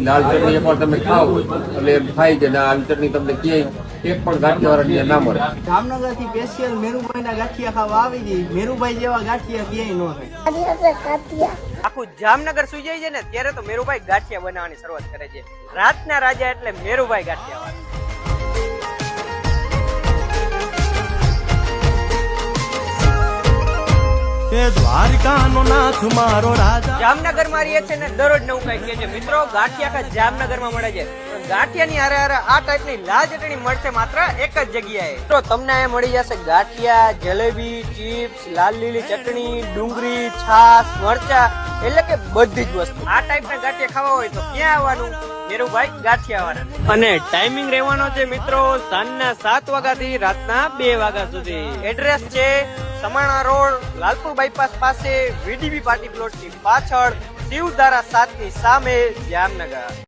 લાલ ચટણી એકવાર તમે ખાઓ એટલે એમ થાય કે ના આવી ચટણી તમને ક્યાંય એક પણ ગાંઠિયાવાળા ના મળે. જામનગર થી સ્પેશિયલ મેરુભાઈ ના ગાંઠિયા ખાવા આવી હતી. મેરુભાઈ જેવા ગાંઠિયા ક્યાંય ન થાય. આખું જામનગર સુઈ જાય છે ને ત્યારે તો મેરુભાઈ ગાંઠિયા બનાવવાની શરૂઆત કરે છે. રાતના રાજા એટલે મેરુભાઈ ગાંઠિયા. દ્વારકાનો નાથ મારો રાજા. જામનગર માં રહીએ છે ને દરરોજ નવું કઈ કે છે મિત્રો. ગાંઠિયા કા જામનગર માં મળે છે. ગાંઠિયા ની હારે હારે આ ટાઈપ ની લાલ ચટણી મળશે માત્ર એક જ જગ્યાએ. તો તમને અહીંયા મળી જશે ગાંઠિયા, જલેબી, ચિપ્સ, લાલ લીલી ચટણી, ડુંગળી, છાશ, મરચા, એટલે કે બધી જ વસ્તુ. આ ટાઈપ ના ગાંઠિયા ખાવા હોય તો ક્યાં આવવાનું? મેરુભાઈ ગાંઠિયા વાળા. અને ટાઈમિંગ રહેવાનો છે મિત્રો સાંજના 7 વાગ્યા થી રાતના 2 વાગ્યા સુધી. એડ્રેસ છે સમાણા રોડ, લાલપુર બાયપાસ પાસે, વીડીબી પાર્ટી પ્લોટ ની પાછળ, શિવધારા 7 ની સામે, જામનગર.